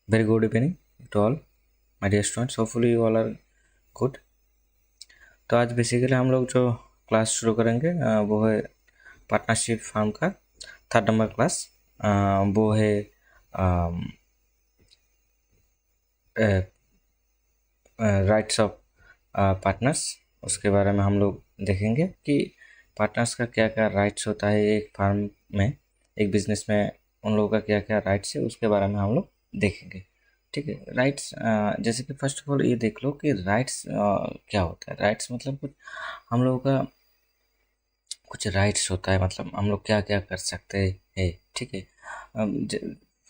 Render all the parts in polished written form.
Very good evening to all my dear students. Hopefully you all are good. तो आज basically हम लोग जो क्लास शुरू करेंगे वो है पार्टनरशिप फार्म का 3rd नंबर क्लास। वो है राइट्स ऑफ पार्टनर्स। उसके बारे में हम लोग देखेंगे कि पार्टनर्स का क्या क्या राइट्स होता है एक फार्म में, एक बिजनेस में उन लोगों का क्या क्या राइट्स है उसके बारे में हम लोग देखेंगे। ठीक है, राइट्स जैसे कि फर्स्ट ऑफ ऑल ये देख लो कि राइट्स क्या होता है। राइट्स मतलब कुछ हम लोगों का कुछ राइट्स होता है, मतलब हम लोग क्या क्या कर सकते हैं। ठीक है,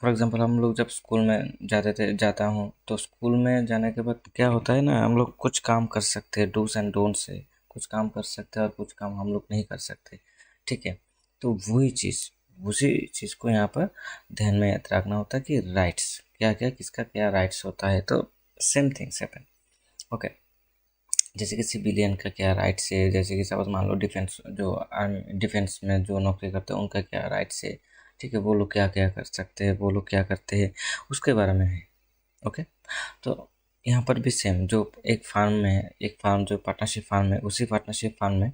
फॉर एग्जांपल हम लोग जब स्कूल में जाता हूँ तो स्कूल में जाने के बाद क्या होता है ना, हम लोग कुछ काम कर सकते हैं, डूस एंड डोंट्स है, कुछ काम कर सकते हैं और कुछ काम हम लोग नहीं कर सकते। ठीक है, तो वही चीज़ उसी चीज़ को यहाँ पर ध्यान में रखना होता है कि राइट्स क्या क्या, किसका क्या राइट्स होता है। तो सेम थिंग्स हैपन। ओके, जैसे कि सिविलियन का क्या राइट्स है, जैसे कि सपोज मान लो डिफेंस जो आर्मी डिफेंस में जो नौकरी करते हैं उनका क्या राइट्स है। ठीक है, वो लोग क्या क्या कर सकते हैं, वो लोग क्या करते हैं उसके बारे में है। ओके, तो यहाँ पर भी सेम, जो एक फार्म में एक फार्म जो पार्टनरशिप फार्म है, उसी पार्टनरशिप फार्म में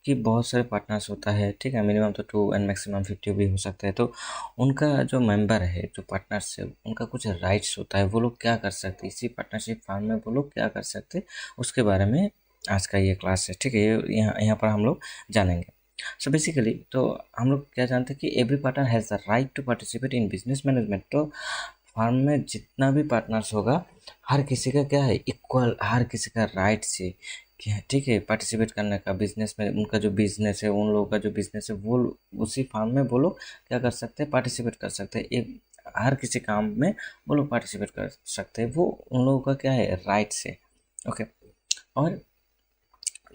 कि बहुत सारे पार्टनर्स होता है। ठीक है, मिनिमम तो 2 एंड मैक्सिमम 50 भी हो सकता है। तो उनका जो मेंबर है, जो पार्टनर्स है, उनका कुछ राइट्स होता है, वो लोग क्या कर सकते हैं इसी पार्टनरशिप फार्म में, वो लोग क्या कर सकते हैं उसके बारे में आज का ये क्लास है। ठीक है, ये यहाँ यहाँ पर हम लोग जानेंगे। सो बेसिकली तो हम लोग क्या जानते हैं कि every partner has the right to participate in business management. तो फार्म में जितना भी पार्टनर्स होगा, हर किसी का क्या है, इक्वल, हर किसी का राइट्स है कि ठीक है पार्टिसिपेट करने का। बिजनेस में उनका जो बिजनेस है, उन लोगों का जो बिजनेस है, वो उसी फार्म में वो लोग क्या कर सकते हैं, पार्टिसिपेट कर सकते हैं। एक हर किसी काम में वो लोग पार्टिसिपेट कर सकते हैं, वो उन लोगों का क्या है, राइट्स है। ओके, और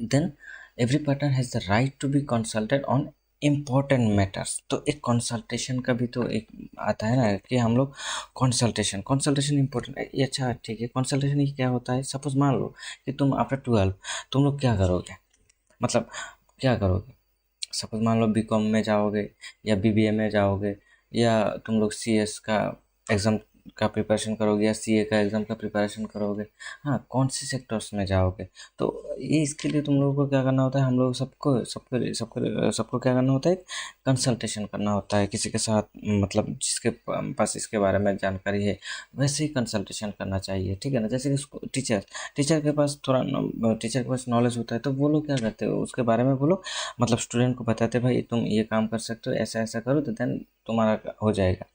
then every partner has the right to be consulted on important matters. तो एक कंसल्टेशन का भी तो एक आता है ना कि हम लोग कंसल्टेशन कंसल्टेशन इम्पोर्टेंट है ये। अच्छा ठीक है, कंसल्टेशन ये क्या होता है। सपोज मान लो कि तुम आफ्टर 12 तुम लोग क्या करोगे, मतलब क्या करोगे। सपोज मान लो बीकॉम में जाओगे या बीबीए में जाओगे, या तुम लोग सीएस का एग्ज़ाम का प्रिपरेशन करोगे या सीए का एग्ज़ाम का प्रिपरेशन करोगे। हाँ, कौन से सेक्टर्स में जाओगे। तो ये इसके लिए तुम लोगों को क्या करना होता है, हम लोग सबको सबको सबको सबको क्या करना होता है, कंसल्टेशन करना होता है किसी के साथ, मतलब जिसके पास इसके बारे में जानकारी है वैसे ही कंसल्टेशन करना चाहिए। ठीक है ना, जैसे कि टीचर टीचर के पास थोड़ा टीचर के पास नॉलेज होता है, तो वो लोग क्या करते हैं उसके बारे में वो लोग मतलब स्टूडेंट को बताते भाई तुम ये काम कर सकते हो, ऐसा ऐसा करो तो देन तुम्हारा हो जाएगा।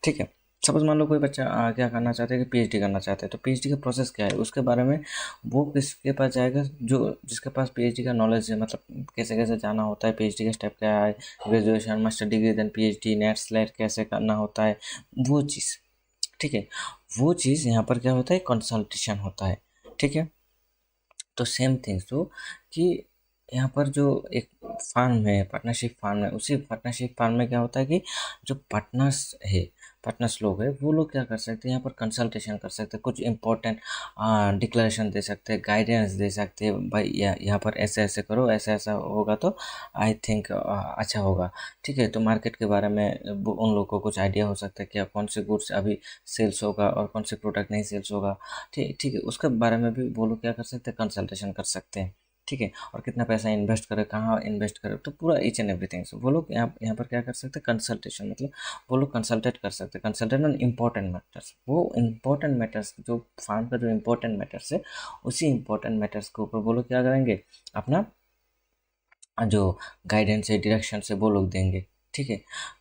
ठीक है, सपोज मान लो कोई बच्चा क्या करना चाहता है कि पीएचडी करना चाहता है, तो पीएचडी का प्रोसेस क्या है उसके बारे में वो किसके पास जाएगा, जो जिसके पास पीएचडी का नॉलेज है, मतलब कैसे कैसे जाना होता है, पीएचडी का स्टेप क्या है, graduation master degree then PhD NET SLET कैसे करना होता है, वो चीज़। ठीक है, वो चीज़ यहाँ पर क्या होता है, कंसल्टेशन होता है। ठीक है, तो सेम थिंग्स तो कि यहाँ पर जो एक फार्म है, पार्टनरशिप फार्म है, उसी पार्टनरशिप फार्म में क्या होता है कि जो पार्टनर्स है, पार्टनर्स लोग हैं, वो लोग क्या कर सकते हैं, यहाँ पर कंसल्टेशन कर सकते हैं, कुछ इंपॉर्टेंट डिक्लेरेशन दे सकते हैं, गाइडेंस दे सकते हैं भाई यहाँ पर ऐसे ऐसे करो, ऐसा ऐसा होगा तो आई थिंक अच्छा होगा। ठीक है, तो मार्केट के बारे में उन लोगों को कुछ आइडिया हो सकता है कि कौन से गुड्स अभी सेल्स होगा और कौन से प्रोडक्ट नहीं सेल्स होगा। ठीक ठीक है, उसके बारे में भी वो लोग क्या कर सकते हैं, कंसल्टेशन कर सकते हैं। ठीक है, और कितना पैसा इन्वेस्ट करें, कहाँ इन्वेस्ट करें, तो पूरा ईच एंड एवरीथिंग से वो लोग यहाँ पर क्या कर सकते हैं, कंसल्टेशन, मतलब वो लोग कंसल्टेट कर सकते हैं, कंसल्टेट ऑन इम्पोर्टेंट मैटर्स। वो इम्पोर्टेंट मैटर्स जो फार्म का जो इम्पोर्टेंट मैटर्स है, उसी इम्पोर्टेंट मैटर्स के ऊपर वो लोग क्या करेंगे, अपना जो गाइडेंस है, डायरेक्शन है, वो लोग देंगे। ठीक है,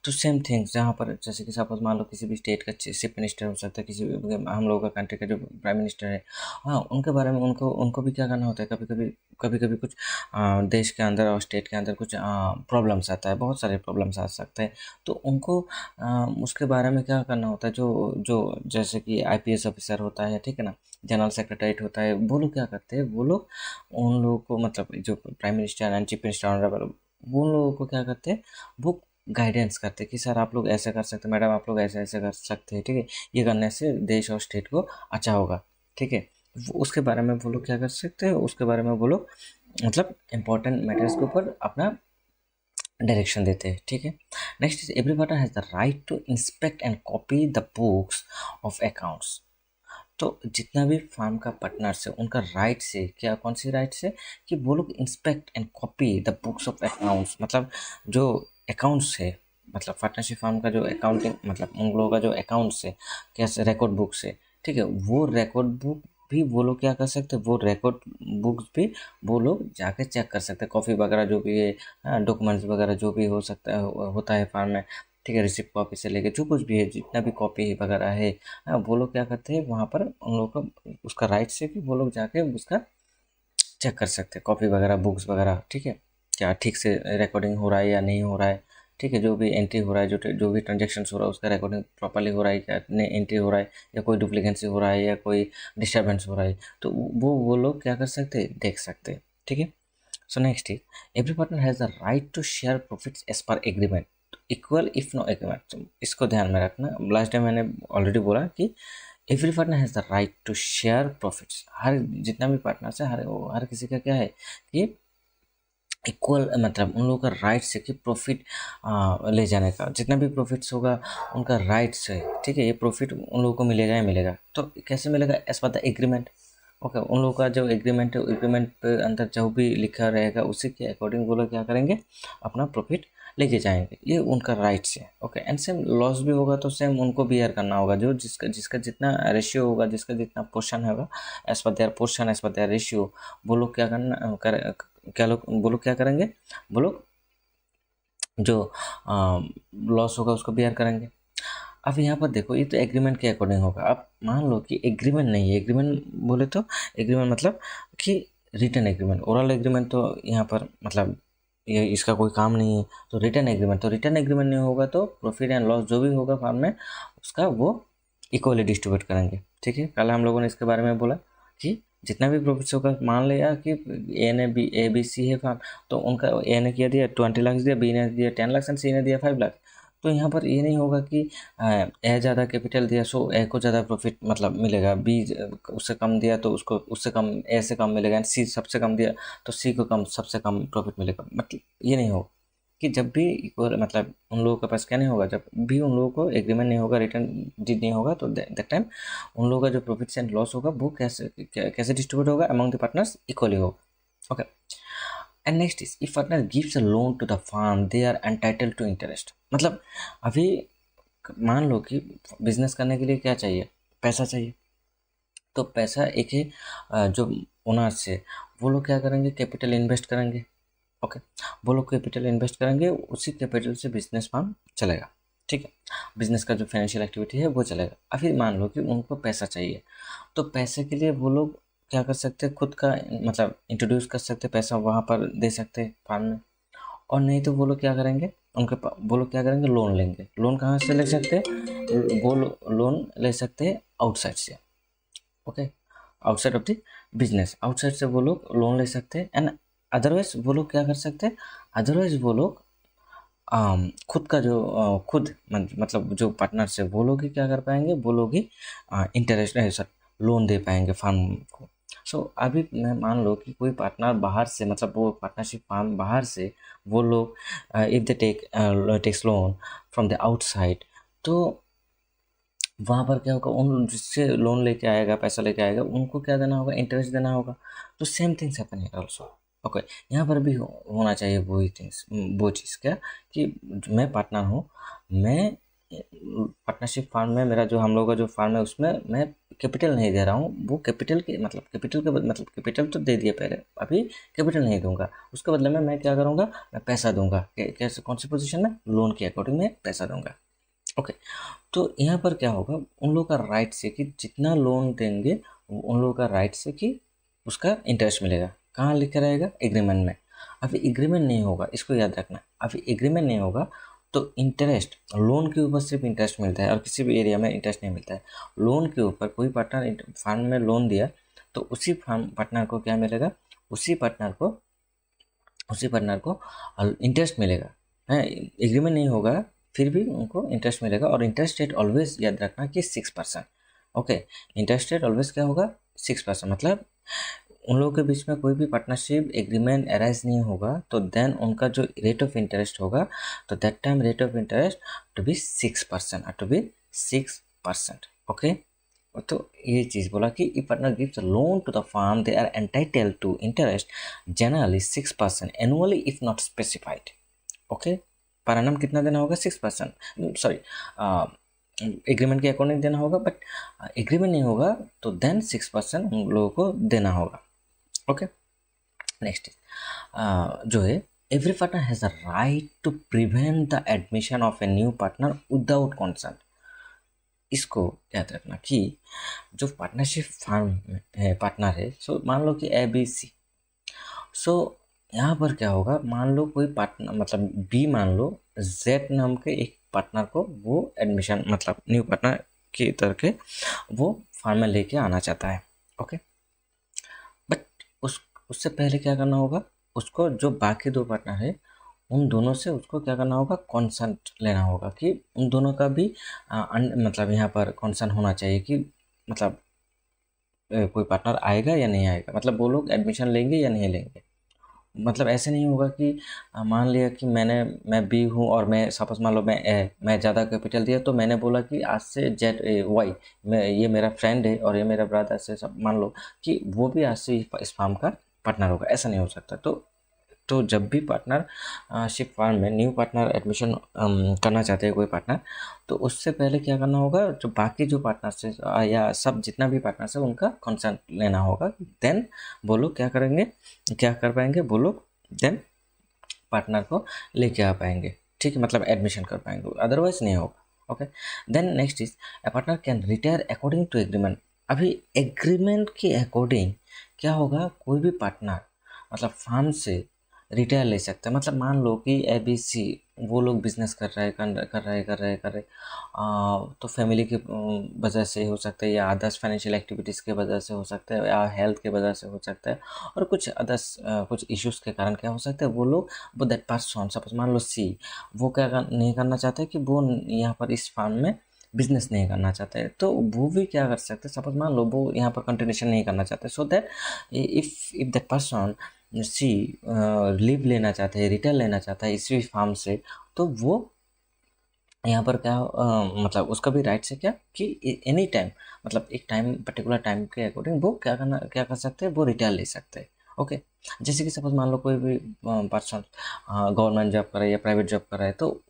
तो सेम थिंग्स जहाँ पर जैसे कि सपोज मान लो किसी भी स्टेट का चीफ मिनिस्टर हो सकता है, किसी भी हम लोगों का कंट्री का जो प्राइम मिनिस्टर है, हाँ उनके बारे में उनको उनको भी क्या करना होता है, कभी कभी कुछ देश के अंदर और स्टेट के अंदर कुछ प्रॉब्लम्स आता है, बहुत सारे प्रॉब्लम्स आ सकते हैं। तो उनको उसके बारे में क्या करना होता है, जो जो जैसे कि आईपीएस ऑफिसर होता है, ठीक है ना, जनरल सेक्रेटरीट होता है, वो लोग क्या करते हैं, वो लोग उन लोगों को, मतलब जो prime minister and chief minister honourable, वो उन लोगों को क्या करते हैं, वो गाइडेंस करते हैं कि सर आप लोग ऐसे कर सकते हैं, मैडम आप लोग ऐसे ऐसे कर सकते हैं। ठीक है, ये करने से देश और स्टेट को अच्छा होगा। ठीक है, उसके बारे में वो लोग क्या कर सकते हैं, उसके बारे में वो लोग मतलब इम्पोर्टेंट मैटर्स के ऊपर अपना डायरेक्शन देते हैं, ठीक है। Next is every partner has the right to inspect and copy the books of accounts. तो जितना भी फार्म का पार्टनर्स है उनका राइट से, क्या कौन सी राइट से, कि वो लोग inspect and copy the books of accounts, मतलब जो अकाउंट्स है, मतलब पार्टनरशिप फार्म का जो अकाउंटिंग, मतलब उन लोगों का जो अकाउंट्स है, कैसे रिकॉर्ड बुक्स है, ठीक है, वो रिकॉर्ड बुक भी वो लोग क्या कर सकते हैं, वो रिकॉर्ड बुक्स भी वो लोग जाके चेक कर सकते हैं, कॉपी वगैरह जो भी है, डॉक्यूमेंट्स वगैरह जो भी हो सकता है, होता है फार्म में, ठीक है, रिसिप्ट कॉपी से लेके जो कुछ भी है, जितना भी कॉपी वगैरह है, वो लोग क्या करते हैं वहाँ पर उन लोगों का उसका राइट से कि वो लोग जाके उसका चेक कर सकते हैं, कॉपी वगैरह बुक्स वगैरह, ठीक है, क्या ठीक से रिकॉर्डिंग हो रहा है या नहीं हो रहा है, ठीक है, जो भी एंट्री हो रहा है, जो भी ट्रांजेक्शन हो रहा है उसका रिकॉर्डिंग प्रॉपरली हो रहा है, क्या नहीं एंट्री हो रहा है, या कोई डुप्लीकेंसी हो रहा है, या कोई डिस्टर्बेंस हो रहा है, तो वो लोग क्या कर सकते हैं, देख सकते हैं, ठीक है। So next is every partner has the right to share profits as per agreement equal if no agreement. इसको ध्यान में रखना, लास्ट टाइम मैंने ऑलरेडी बोला कि every partner has the right to share profits. हर जितना भी पार्टनर्स है, हर किसी का क्या है कि इक्वल, मतलब उन लोगों का राइट्स है कि प्रॉफिट ले जाने का, जितना भी प्रॉफिट्स होगा उनका राइट्स है, ठीक है, ये प्रॉफिट उन लोगों को मिलेगा ही मिलेगा। तो कैसे मिलेगा, as per the agreement. Okay, उन लोगों का जो एग्रीमेंट है, एग्रीमेंट पे अंदर जो भी लिखा रहेगा उसी के अकॉर्डिंग वो लोग क्या करेंगे, अपना प्रॉफिट लेके जाएंगे, ये उनका राइट्स है। ओके, एंड सेम लॉस भी होगा तो सेम उनको बियर करना होगा, जो जिसका जिसका जितना रेशियो होगा, जिसका जितना पोर्शन होगा, as per their portion, as per their ratio, वो लोग क्या करना क्या लोग वो लोग क्या करेंगे, वो लोग जो लॉस होगा उसको बियर करेंगे। अब यहाँ पर देखो, ये तो एग्रीमेंट के अकॉर्डिंग होगा। अब मान लो कि एग्रीमेंट नहीं है, एग्रीमेंट बोले तो एग्रीमेंट मतलब कि रिटर्न एग्रीमेंट, ओरल एग्रीमेंट तो यहाँ पर मतलब ये इसका कोई काम नहीं है। तो रिटर्न एग्रीमेंट, तो रिटर्न एग्रीमेंट नहीं होगा तो प्रॉफिट एंड लॉस जो भी होगा फार्म में उसका वो इक्वली डिस्ट्रीब्यूट करेंगे, ठीक है। कल हम लोगों ने इसके बारे में बोला कि जितना भी प्रॉफिट्स होगा, मान लिया कि ए बी सी है फार्म, तो उनका ए ने किया दिया 20 लाख दिया, बी ने दिया 10 लाख एंड सी ने दिया 5 लाख। तो यहाँ पर ये नहीं होगा कि ए ज़्यादा कैपिटल दिया सो ए को ज़्यादा प्रॉफिट मतलब मिलेगा, बी उससे कम दिया तो उसको उससे कम, ए से कम मिलेगा, एंड सी सबसे कम दिया तो सी को कम, सबसे कम प्रॉफिट मिलेगा। मतलब ये नहीं होगा कि जब भी इक्वल, मतलब उन लोगों के पास क्या नहीं होगा, जब भी उन लोगों को एग्रीमेंट नहीं होगा, रिटर्न डीड नहीं होगा, तो दैट टाइम उन लोगों का जो प्रॉफिट्स एंड लॉस होगा वो कैसे डिस्ट्रीब्यूट होगा अमंग द पार्टनर्स, इक्वली होगा। Okay, and next is if partner gives a loan to the firm they are entitled to interest. मतलब अभी मान लो कि बिजनेस करने के लिए क्या चाहिए, पैसा चाहिए। तो पैसा एक ही जो ओनर्स है वो लोग क्या करेंगे, कैपिटल इन्वेस्ट करेंगे। ओके, वो लोग कैपिटल इन्वेस्ट करेंगे, उसी कैपिटल से बिजनेस फार्म चलेगा, ठीक है, बिजनेस का जो फाइनेंशियल एक्टिविटी है वो चलेगा। अभी मान लो कि उनको पैसा चाहिए, तो पैसे के लिए वो लोग क्या कर सकते हैं, खुद का मतलब इंट्रोड्यूस कर सकते हैं, पैसा वहाँ पर दे सकते हैं फार्म में। और नहीं तो वो लोग क्या करेंगे, वो लोग क्या करेंगे, लोन लेंगे। लोन कहाँ से ले सकते हैं, वो लोन ले सकते हैं आउटसाइड से। Okay, outside of the business, outside से वो लोग लोन ले सकते हैं। एंड अदरवाइज वो लोग क्या कर सकते हैं, अदरवाइज वो लोग खुद का जो खुद मतलब जो पार्टनर्स है वो लोग ही क्या कर पाएंगे, वो लोग ही इंटरेस्ट सर लोन दे पाएंगे फार्म को। सो अभी मैं मान लो कि कोई पार्टनर बाहर से, मतलब वो पार्टनरशिप फार्म बाहर से वो लोग if they takes loan from the outside, तो वहाँ पर क्या होगा, उन जिससे लोन लेके आएगा, पैसा लेके आएगा, उनको क्या देना होगा, इंटरेस्ट देना होगा। तो same things happen here also. Okay, यहाँ पर भी होना चाहिए वही थिंग्स, वो चीज़ क्या कि मैं पार्टनर हूँ, मैं पार्टनरशिप फार्म में मेरा जो हम लोग का जो फार्म है उसमें मैं कैपिटल नहीं दे रहा हूँ, वो कैपिटल के मतलब कैपिटल तो दे दिया पहले, अभी कैपिटल नहीं दूंगा, उसके बदले में मैं क्या करूँगा, मैं पैसा दूंगा। कैसे, कौन सी पोजीशन में, लोन के अकॉर्डिंग मैं पैसा दूंगा। ओके, तो यहाँ पर क्या होगा, उन लोगों का राइट से कि जितना लोन देंगे उन लोगों का राइट से कि उसका इंटरेस्ट मिलेगा। कहाँ लिखा रहेगा, एग्रीमेंट में। अभी एग्रीमेंट नहीं होगा, इसको याद रखना, अभी एग्रीमेंट नहीं होगा तो इंटरेस्ट, लोन के ऊपर सिर्फ इंटरेस्ट मिलता है और किसी भी एरिया में इंटरेस्ट नहीं मिलता है। लोन के ऊपर कोई पार्टनर फार्म में लोन दिया तो उसी फार्म पार्टनर को क्या मिलेगा, उसी पार्टनर को इंटरेस्ट मिलेगा। है, एग्रीमेंट नहीं होगा फिर भी उनको इंटरेस्ट मिलेगा। और इंटरेस्ट रेट ऑलवेज याद रखना कि 6%। ओके, इंटरेस्ट रेट ऑलवेज क्या होगा, 6%। मतलब उन लोगों के बीच में कोई भी पार्टनरशिप एग्रीमेंट अराइज नहीं होगा, तो देन उनका जो रेट ऑफ इंटरेस्ट होगा, तो that time rate of interest to be 6%, okay. तो ये चीज़ बोला कि if partner gives a loan to the firm they are entitled to interest generally 6% annually if not specified, okay. पर एनम कितना देना होगा? 6%, सॉरी एग्रीमेंट के अकॉर्डिंग देना होगा, बट एग्रीमेंट नहीं होगा तो देन 6% उन लोगों को देना होगा, ओके। नेक्स्ट जो है, every partner has a right to prevent the admission of a new partner without consent. इसको याद रखना कि जो पार्टनरशिप फार्म है, पार्टनर है, सो मान लो कि ABC, सो यहाँ पर क्या होगा, मान लो कोई पार्टनर मतलब B, मान लो Z नाम के एक पार्टनर को वो एडमिशन मतलब न्यू पार्टनर की तरह के वो फार्म में लेके आना चाहता है, ओके। बट उससे पहले क्या करना होगा, उसको जो बाकी दो पार्टनर है उन दोनों से उसको क्या करना होगा, कॉन्सेंट लेना होगा कि उन दोनों का भी मतलब यहाँ पर कॉन्सेंट होना चाहिए कि मतलब कोई पार्टनर आएगा या नहीं आएगा, मतलब वो लोग एडमिशन लेंगे या नहीं लेंगे। मतलब ऐसे नहीं होगा कि मान लिया कि मैं B हूँ और मैं सपोज मान लो मैं ज़्यादा कैपिटल दिया, तो मैंने बोला कि आज से ZY ये मेरा फ्रेंड है और ये मेरा ब्रदर से सब मान लो कि वो भी आज से इस फार्म का पार्टनर होगा, ऐसा नहीं हो सकता। तो जब भी पार्टनर शिप फार्म में न्यू पार्टनर एडमिशन करना चाहते हैं कोई पार्टनर, तो उससे पहले क्या करना होगा, जो बाकी जो पार्टनर्स है या सब जितना भी पार्टनर्स है उनका कंसेंट लेना होगा, देन वो लोग क्या करेंगे, क्या कर पाएंगे वो लोग, देन पार्टनर को लेके आ पाएंगे, ठीक है, मतलब एडमिशन कर पाएंगे, अदरवाइज नहीं होगा, okay. Then next is a partner can retire according to agreement. अभी एग्रीमेंट के अकॉर्डिंग क्या होगा, कोई भी पार्टनर मतलब फार्म से रिटायर ले सकता है। मतलब मान लो कि ABC वो लोग बिजनेस कर रहे तो फैमिली की वजह से हो सकता है, या अदर्स फाइनेंशियल एक्टिविटीज़ के वजह से हो सकता है, या हेल्थ के वजह से हो सकता है, और कुछ अदर्स कुछ इश्यूज़ के कारण क्या हो सकता है, वो दैट पर्सन सपोज मान लो C, वो नहीं करना चाहते कि वो यहाँ पर इस फार्म में बिजनेस नहीं करना चाहते हैं, तो वो भी क्या कर सकते हैं, सपोज मान लो वो यहाँ पर कंटिन्यूशन नहीं करना चाहते, so that if that person C leave लेना चाहते हैं, रिटर्न लेना चाहता है इसी फार्म से, तो वो यहाँ पर क्या मतलब उसका भी राइट है क्या कि एनी टाइम मतलब एक टाइम पर्टिकुलर टाइम के अकॉर्डिंग वो क्या कर सकते हैं, वो रिटर्न ले सकते हैं, ओके। जैसे कि सपोज मान लो कोई भी पर्सन गवर्नमेंट जॉब कर रहा है या प्राइवेट जॉब कर रहा है, तो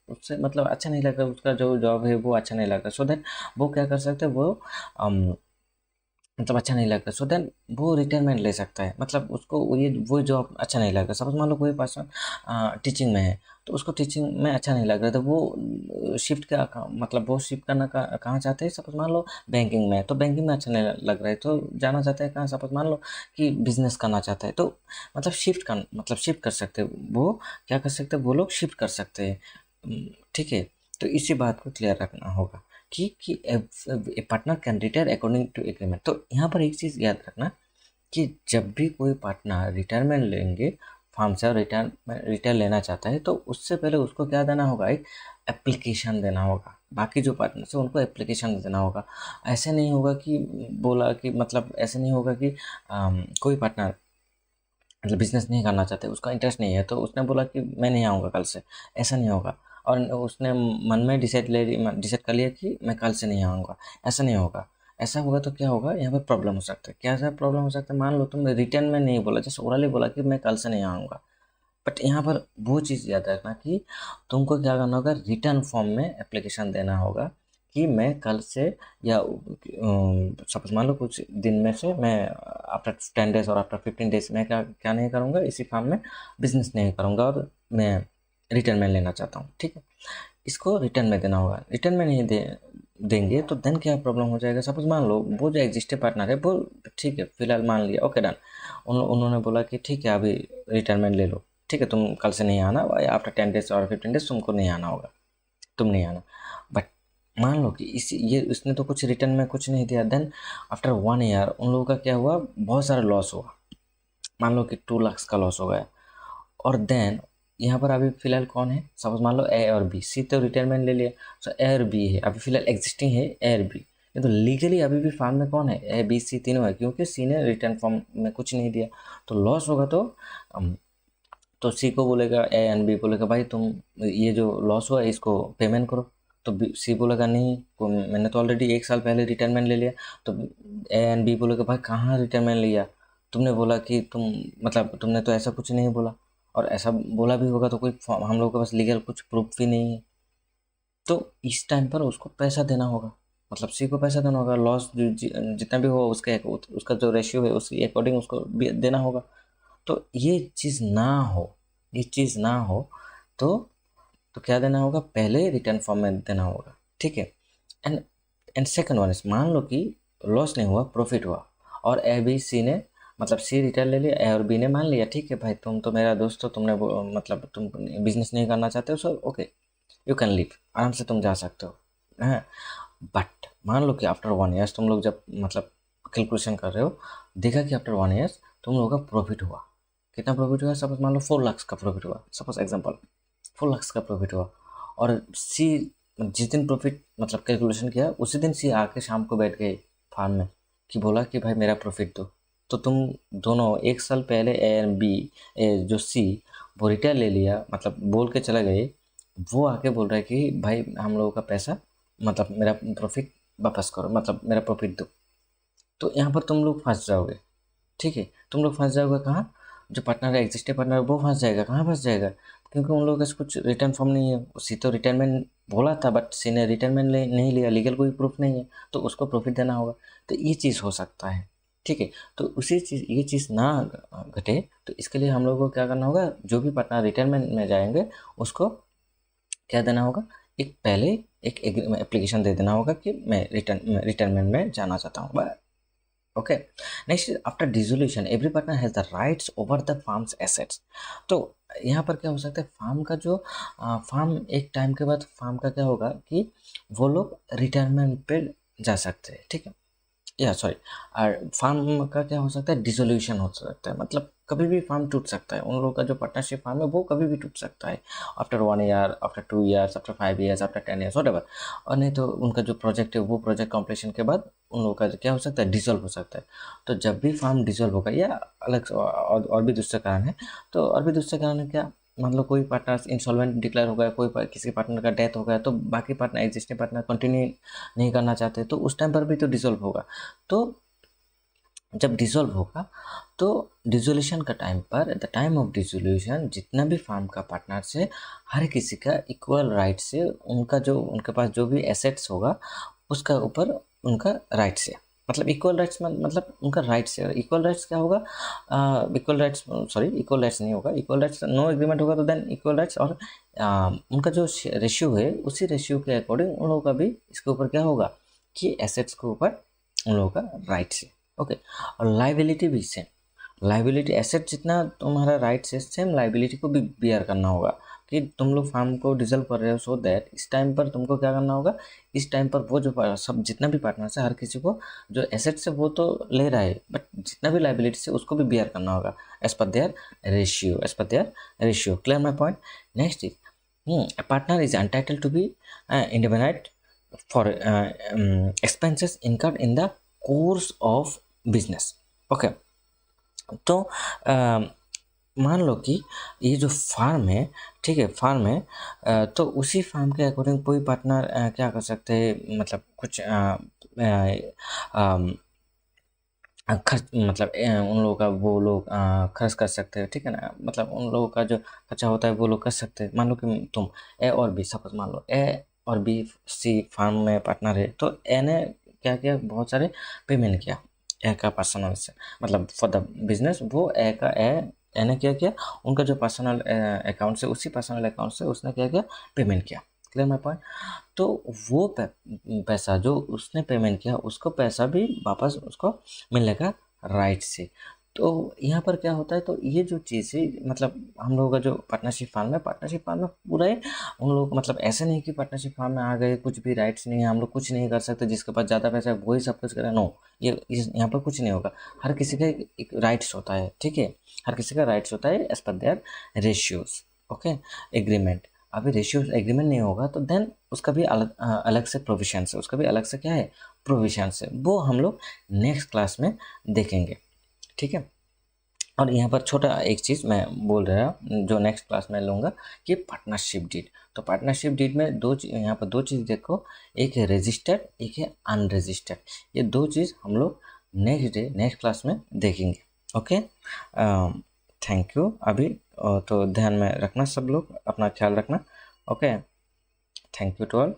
उससे मतलब अच्छा नहीं लगता, उसका जो जॉब है वो अच्छा नहीं लगता, सो दैट वो क्या कर सकते हैं, वो मतलब अच्छा नहीं लगता, सो देन वो रिटायरमेंट ले सकता है। मतलब उसको वो जॉब अच्छा नहीं लगता, सपोज मान लो कोई पर्सन टीचिंग में है, तो उसको टीचिंग में अच्छा नहीं लग रहा, तो वो मतलब वो शिफ्ट करना कहाँ चाहते हैं, सपोज मान लो बैंकिंग में है, तो बैंकिंग में अच्छा नहीं लग रहा है, तो जाना चाहते हैं कहाँ, सपोज मान लो कि बिजनेस करना चाहता है, तो मतलब शिफ्ट कर सकते हैं, वो क्या कर सकते हैं, वो लोग शिफ्ट कर सकते हैं, ठीक है। तो इसी बात को क्लियर रखना होगा कि a partner can retire according to agreement. तो यहाँ पर एक चीज़ याद रखना कि जब भी कोई पार्टनर रिटायरमेंट लेंगे फार्म से और रिटायर लेना चाहता है, तो उससे पहले उसको क्या देना होगा, एक एप्लीकेशन देना होगा। बाकी जो पार्टनर्स है उनको एप्लीकेशन देना होगा। ऐसे नहीं होगा कि बोला कि मतलब ऐसे नहीं होगा कि कोई पार्टनर मतलब बिजनेस नहीं करना चाहते, उसका इंटरेस्ट नहीं है, तो उसने बोला कि मैं नहीं आऊँगा कल से, ऐसा नहीं होगा। और उसने मन में डिसाइड कर लिया कि मैं कल से नहीं आऊँगा, ऐसा नहीं होगा। ऐसा होगा तो क्या होगा, यहाँ पर प्रॉब्लम हो सकता है। क्या सा प्रॉब्लम हो सकता है, मान लो तुम रिटर्न में नहीं बोला, जैसे ओरली बोला कि मैं कल से नहीं आऊँगा, बट यहाँ पर वो चीज़ याद रखना कि तुमको क्या करना होगा, रिटर्न फॉर्म में एप्लीकेशन देना होगा कि मैं कल से, या सपोज मान लो कुछ दिन में से मैं आफ्टर 10 डेज और आफ्टर 15 डेज में क्या नहीं करूँगा, इसी फार्म में बिजनेस नहीं करूँगा और मैं रिटर्न में लेना चाहता हूँ, ठीक है। इसको रिटर्न में देना होगा। रिटर्न में नहीं देंगे तो देन क्या प्रॉब्लम हो जाएगा, सपोज मान लो वो जो एग्जिस्टिंग पार्टनर है वो ठीक है, फिलहाल मान लिया, ओके डन, उन्होंने बोला कि ठीक है अभी रिटायरमेंट ले लो, ठीक है, तुम कल से नहीं आना, आफ्टर 10 डेज और 15 डेज तुमको नहीं आना होगा, तुम नहीं आना। बट मान लो कि इसने तो कुछ रिटर्न में कुछ नहीं दिया, देन आफ्टर 1 ईयर उन लोगों का क्या हुआ, बहुत सारा लॉस हुआ। मान लो कि 2 लाख का लॉस हो गया, और देन यहाँ पर अभी फिलहाल कौन है, सपोज मान लो A और B, C तो रिटायरमेंट ले लिया, सो A और B है, अभी फिलहाल एग्जिस्टिंग है A और B, किंतु लीगली अभी भी फार्म में कौन है, ए बी सी तीनों है, क्योंकि सी ने रिटर्न फॉर्म में कुछ नहीं दिया। तो लॉस होगा तो सी को बोलेगा, ए एंड बी बोलेगा भाई तुम ये जो लॉस हुआ है इसको पेमेंट करो। तो सी बोलेगा नहीं, मैंने तो ऑलरेडी 1 साल पहले रिटायरमेंट ले लिया। तो ए एंड बी बोलेगा भाई कहाँ रिटायरमेंट लिया, तुमने बोला कि तुमने तो ऐसा कुछ नहीं बोला, और ऐसा बोला भी होगा तो कोई हम लोगों के पास लीगल कुछ प्रूफ भी नहीं है। तो इस टाइम पर उसको पैसा देना होगा, मतलब सी को पैसा देना होगा, लॉस जितना भी हो उसका जो रेशियो है उसके अकॉर्डिंग उसको भी देना होगा। तो ये चीज़ ना हो तो क्या देना होगा, पहले रिटर्न फॉर्म में देना होगा, ठीक है। And and second one is, मान लो कि लॉस नहीं हुआ, प्रॉफिट हुआ, और ए बी सी ने सी रिटर्न ले लिया, ए और बी ने मान लिया ठीक है भाई तुम तो मेरा दोस्त हो, तुम बिजनेस नहीं करना चाहते हो, so okay you can leave, आराम से तुम जा सकते हो, हैं। बट मान लो कि आफ्टर 1 ईयर्स तुम लोग जब कैलकुलेशन कर रहे हो, देखा कि आफ्टर 1 ईयर्स तुम लोगों का प्रॉफिट हुआ। कितना प्रॉफिट हुआ, सपोज मान लो 4 लाख का प्रॉफिट हुआ, सपोज एग्जांपल 4 लाख का प्रॉफिट हुआ। और सी जिस दिन प्रॉफिट कैलकुलेशन किया उसी दिन सी आके शाम को बैठ गए फार्म में कि बोला कि भाई मेरा प्रॉफिट दो। तो तुम दोनों 1 साल पहले ए एंड बी, जो सी वो रिटर्न ले लिया, बोल के चले गए, वो आके बोल रहा है कि भाई हम लोगों का पैसा मेरा प्रॉफिट वापस करो, मेरा प्रॉफिट दो। तो यहाँ पर तुम लोग फंस जाओगे, ठीक है। तुम लोग फंस जाओगे कहाँ, जो पार्टनर है एग्जिस्टिंग पार्टनर वो फंस जाएगा। कहाँ फंस जाएगा, क्योंकि उन लोगों का कुछ रिटर्न फॉर्म नहीं है। सी तो रिटायरमेंट बोला था बट सी ने रिटायरमेंट नहीं लिया, लीगल कोई प्रूफ नहीं है, तो उसको प्रॉफिट देना होगा। तो ये चीज़ हो सकता है, ठीक है। तो ये चीज़ ना घटे, तो इसके लिए हम लोगों को क्या करना होगा, जो भी पार्टनर रिटायरमेंट में जाएंगे उसको क्या देना होगा, पहले एक एप्लीकेशन दे देना होगा कि मैं रिटायरमेंट में जाना चाहता हूँ। Okay, next, after dissolution every partner has the rights over the farms assets. तो यहाँ पर क्या हो सकता है, फार्म का जो फार्म एक टाइम के बाद फार्म का क्या होगा कि वो लोग रिटायरमेंट पे जा सकते हैं, ठीक है। या सॉरी, और फार्म का क्या हो सकता है, डिसोल्यूशन हो सकता है, कभी भी फार्म टूट सकता है। उन लोगों का जो पार्टनरशिप फार्म है वो कभी भी टूट सकता है, after 1 year, after 2 years, after 5 years, after 10 years, whatever. और नहीं तो उनका जो प्रोजेक्ट है वो प्रोजेक्ट कंप्लीशन के बाद उन लोगों का क्या हो सकता है, डिसॉल्व हो सकता है। तो जब भी फार्म डिसॉल्व होगा या अलग और भी दूसरे कारण है, तो और भी दूसरे कारण है क्या, कोई पार्टनर इंसॉल्वेंट डिक्लेयर हो गया, किसी पार्टनर का डेथ हो गया, तो बाकी पार्टनर एग्जिस्टिंग पार्टनर कंटिन्यू नहीं करना चाहते, तो उस टाइम पर भी तो डिसॉल्व होगा। तो जब डिसॉल्व होगा तो डिसोल्यूशन का टाइम पर, at the time of dissolution, जितना भी फार्म का पार्टनर से हर किसी का इक्वल राइट से उनके पास जो भी एसेट्स होगा उसका ऊपर उनका राइट्स है, इक्वल राइट्स उनका राइट्स है। इक्वल राइट्स क्या होगा, इक्वल राइट्स नहीं होगा, इक्वल राइट्स नो एग्रीमेंट होगा तो देन इक्वल राइट्स, और उनका जो रेशियो है उसी रेशियो के अकॉर्डिंग उन लोगों का भी इसके ऊपर क्या होगा कि एसेट्स के ऊपर उन लोगों का राइट्स है, ओके। और लाइबिलिटी भी सेम, लाइबिलिटी एसेट जितना तुम्हारा राइट्स है सेम लाइबिलिटी को भी बियर करना होगा, कि तुम लोग फार्म को डिसॉल्व कर रहे हो, सो दैट इस टाइम पर तुमको क्या करना होगा, इस टाइम पर वो जो सब जितना भी पार्टनर है हर किसी को जो एसेट्स है वो तो ले रहा है, बट जितना भी लाइबिलिटी है उसको भी बियर करना होगा as per their ratio. Clear my point. Next is, a partner is entitled to be indemnified for expenses incurred in the course of business, okay. तो मान लो कि ये जो फार्म है, ठीक है, फार्म है, तो उसी फार्म के अकॉर्डिंग कोई पार्टनर क्या कर सकते हैं, कुछ खर्च, उन लोगों का वो लोग खर्च कर सकते हैं, ठीक है ना। उन लोगों का जो खर्चा होता है वो लोग कर सकते हैं। मान लो कि तुम ए और बी, सपोज मान लो ए और बी सी फार्म में पार्टनर है, तो ए ने क्या किया, बहुत सारे पेमेंट किया ए का पर्सनल से, फॉर द बिजनेस, वो ए ने क्या किया, उनका जो पर्सनल अकाउंट से, उसी पर्सनल अकाउंट से उसने क्या किया, पेमेंट किया। Clear my point. तो वो पैसा जो उसने पेमेंट किया उसको पैसा भी वापस उसको मिलने का राइट से। तो यहाँ पर क्या होता है, तो ये जो चीज़ है, हम लोगों का जो पार्टनरशिप फार्म में पूरा है उन लोग, ऐसे नहीं कि पार्टनरशिप फार्म में आ गए कुछ भी राइट्स नहीं है, हम लोग कुछ नहीं कर सकते, जिसके पास ज़्यादा पैसा है वही सब कुछ करे, नो, ये यहाँ पर कुछ नहीं होगा। हर किसी का एक राइट्स होता है, ठीक है, हर किसी का राइट्स होता है as per their ratios, okay, agreement. अभी रेशियो एग्रीमेंट नहीं होगा तो देन उसका भी अलग से प्रोविजन है, उसका भी अलग से क्या है, प्रोविजंस है, वो हम लोग नेक्स्ट क्लास में देखेंगे। ठीक है। और यहाँ पर छोटा एक चीज़ मैं बोल रहा हूँ जो नेक्स्ट क्लास में लूँगा कि पार्टनरशिप डीड। तो पार्टनरशिप डीड में यहाँ पर दो चीज़ देखो, एक है रजिस्टर्ड, एक है अनरजिस्टर्ड। ये दो चीज़ हम लोग नेक्स्ट क्लास में देखेंगे। Okay, thank you. अभी तो ध्यान में रखना, सब लोग अपना ख्याल रखना। Okay, thank you to all.